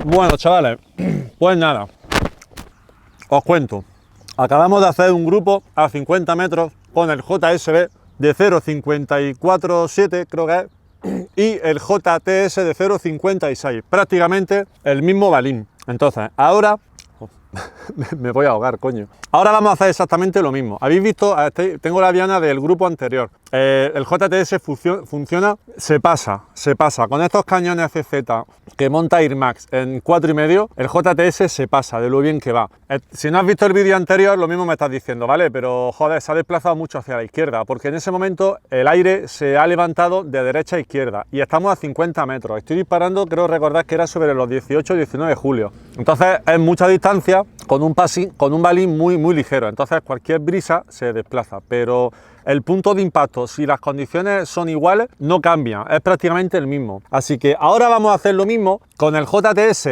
Bueno, chavales, pues nada, os cuento. Acabamos de hacer un grupo a 50 metros con el JSB de 0,547, creo que es, y el JTS de 0,56, prácticamente el mismo balín. Entonces, ahora me voy a ahogar, coño. Ahora vamos a hacer exactamente lo mismo. Habéis visto, tengo la diana del grupo anterior. El JTS funciona, se pasa con estos cañones CZ que monta Irmax en 4,5. El JTS se pasa de lo bien que va. Si no has visto el vídeo anterior, lo mismo me estás diciendo, ¿vale? Pero joder, se ha desplazado mucho hacia la izquierda, porque en ese momento el aire se ha levantado de derecha a izquierda y estamos a 50 metros. Estoy disparando, creo recordar que era sobre los 18-19 de julio. Entonces es mucha distancia con un balín muy ligero. Entonces cualquier brisa se desplaza, pero el punto de impacto, si las condiciones son iguales, no cambia, es prácticamente el mismo. Así que ahora vamos a hacer lo mismo con el JTS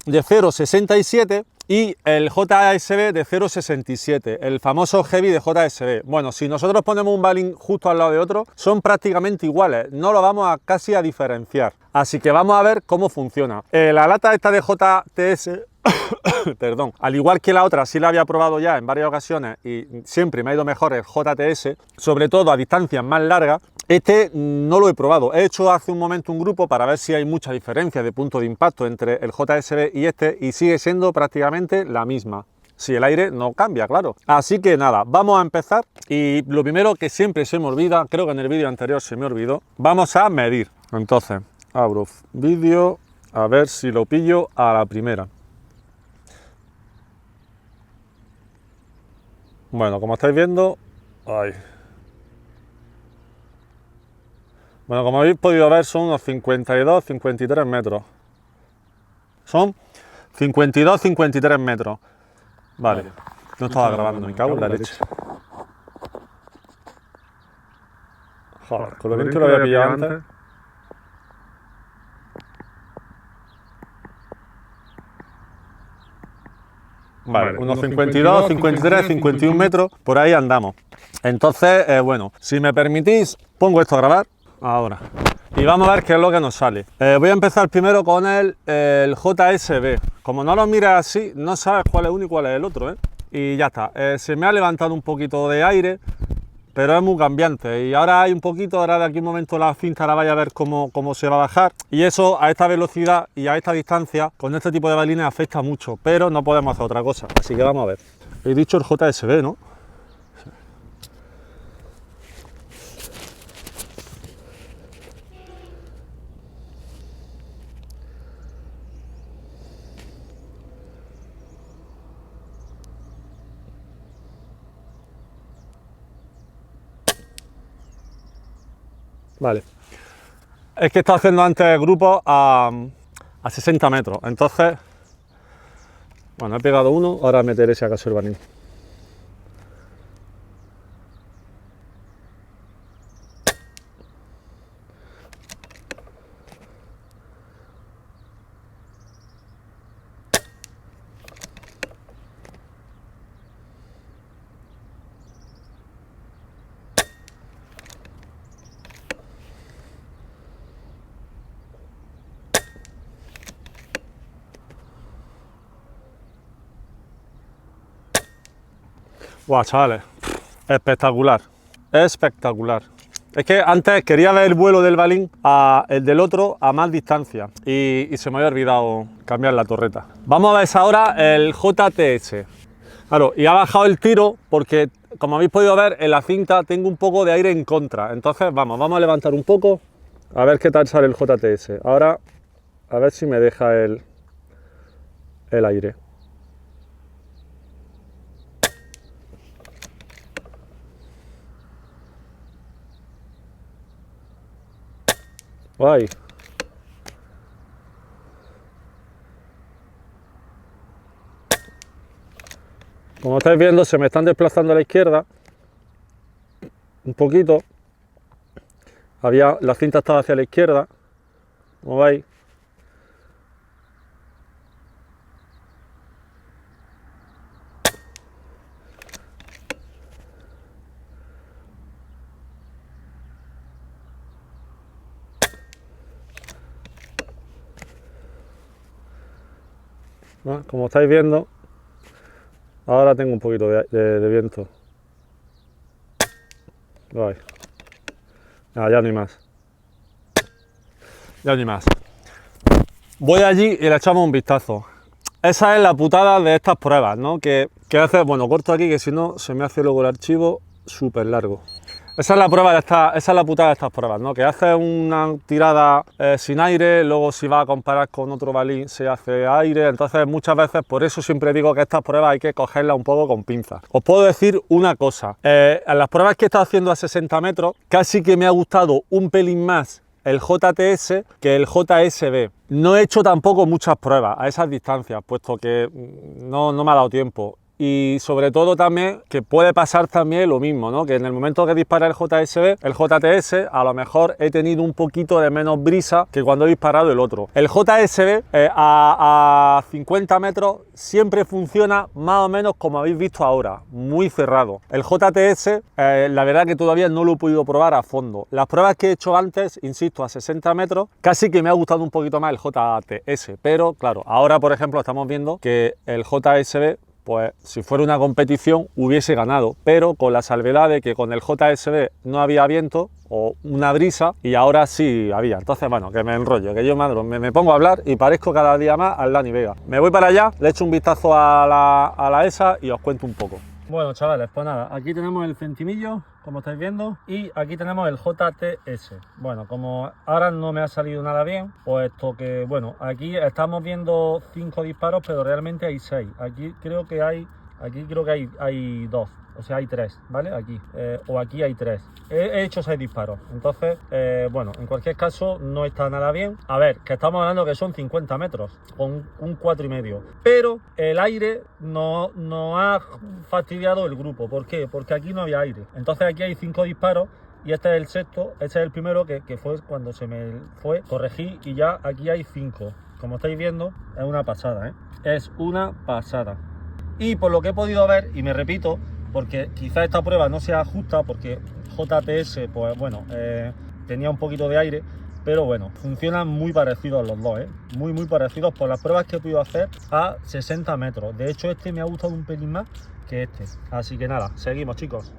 de 0,67 y el JSB de 0,67, el famoso Heavy de JSB. Bueno, si nosotros ponemos un balín justo al lado de otro, son prácticamente iguales, no lo vamos a casi a diferenciar. Así que vamos a ver cómo funciona. La lata esta de JTS perdón, al igual que la otra, sí la había probado ya en varias ocasiones y siempre me ha ido mejor el JTS, sobre todo a distancias más largas. Este no lo he probado. He hecho hace un momento un grupo para ver si hay mucha diferencia de punto de impacto entre el JSB y este, y sigue siendo prácticamente la misma. Si el aire no cambia, claro. Así que nada, vamos a empezar. Y lo primero que siempre se me olvida, creo que en el vídeo anterior se me olvidó, vamos a medir. Entonces, abro vídeo, a ver si lo pillo a la primera. Bueno, como estáis viendo, bueno, como habéis podido ver, son unos 52-53 metros. Son 52-53 metros. Vale, no estaba grabando, me cago en la leche. Joder, con lo bien que lo había pillado antes. Vale, unos 52, 53, 51 metros, por ahí andamos. Entonces, bueno, si me permitís, pongo esto a grabar ahora. Y vamos a ver qué es lo que nos sale. Voy a empezar primero con el JSB. Como no lo miras así, no sabes cuál es uno y cuál es el otro, ¿eh? Y ya está. Se me ha levantado un poquito de aire, pero es muy cambiante. Y ahora hay un poquito, ahora de aquí un momento la cinta la vaya a ver cómo se va a bajar. Y eso a esta velocidad y a esta distancia, con este tipo de balines afecta mucho, pero no podemos hacer otra cosa. Así que vamos a ver. He dicho el JSB, ¿no? Vale. Es que estaba haciendo antes grupos a 60 metros. Entonces, bueno, he pegado uno, ahora meteré si acaso el balín. Guau, chavales, espectacular, espectacular. Es que antes quería ver el vuelo del balín a el del otro a más distancia y se me había olvidado cambiar la torreta. Vamos a ver ahora el JTS. Claro, y ha bajado el tiro porque, como habéis podido ver, en la cinta tengo un poco de aire en contra. Entonces, vamos a levantar un poco a ver qué tal sale el JTS. Ahora, a ver si me deja el aire. Guay. Como estáis viendo, se me están desplazando a la izquierda un poquito. La cinta estaba hacia la izquierda, como veis. ¿no? Como estáis viendo, ahora tengo un poquito de viento. Ay. Ah, ya ni más. Ya ni más. Voy allí y le echamos un vistazo. Esa es la putada de estas pruebas, ¿no? Que haces, bueno, corto aquí que si no se me hace luego el archivo súper largo. Esa es la prueba de esa es la putada de estas pruebas, ¿no? Que haces una tirada sin aire, luego si vas a comparar con otro balín se hace aire, entonces muchas veces, por eso siempre digo que estas pruebas hay que cogerlas un poco con pinzas. Os puedo decir una cosa, en las pruebas que he estado haciendo a 60 metros, casi que me ha gustado un pelín más el JTS que el JSB. No he hecho tampoco muchas pruebas a esas distancias, puesto que no me ha dado tiempo. Y sobre todo también que puede pasar también lo mismo, ¿no? Que en el momento que dispara el JSB, el JTS, a lo mejor he tenido un poquito de menos brisa que cuando he disparado el otro. El JSB a 50 metros siempre funciona más o menos como habéis visto ahora, muy cerrado. El JTS, la verdad que todavía no lo he podido probar a fondo. Las pruebas que he hecho antes, insisto, a 60 metros, casi que me ha gustado un poquito más el JTS. Pero claro, ahora por ejemplo estamos viendo que el JSB, pues si fuera una competición hubiese ganado, pero con la salvedad de que con el JSB no había viento o una brisa y ahora sí había. Entonces, bueno, que me enrollo, que yo me pongo a hablar y parezco cada día más al Dani Vega. Me voy para allá, le echo un vistazo a la ESA y os cuento un poco. Bueno, chavales, pues nada, aquí tenemos el centimillo, como estáis viendo, y aquí tenemos el JTS. Bueno, como ahora no me ha salido nada bien, puesto que, bueno, aquí estamos viendo 5 disparos, pero realmente hay 6. Aquí creo que hay 2, o sea, hay 3, ¿vale? Aquí, o aquí hay 3. He hecho 6 disparos, entonces, bueno, en cualquier caso no está nada bien. A ver, que estamos hablando que son 50 metros, con un 4,5. Pero el aire no ha fastidiado el grupo. ¿Por qué? Porque aquí no había aire. Entonces aquí hay 5 disparos. Y este es el sexto, este es el primero que fue cuando se me fue, corregí y ya aquí hay 5. Como estáis viendo, es una pasada, ¿eh? Es una pasada. Y por lo que he podido ver, y me repito, porque quizás esta prueba no sea justa, porque JTS, pues bueno, tenía un poquito de aire, pero bueno, funcionan muy parecidos los dos, ¿eh? Muy parecidos por las pruebas que he podido hacer a 60 metros. De hecho, este me ha gustado un pelín más que este. Así que nada, seguimos, chicos.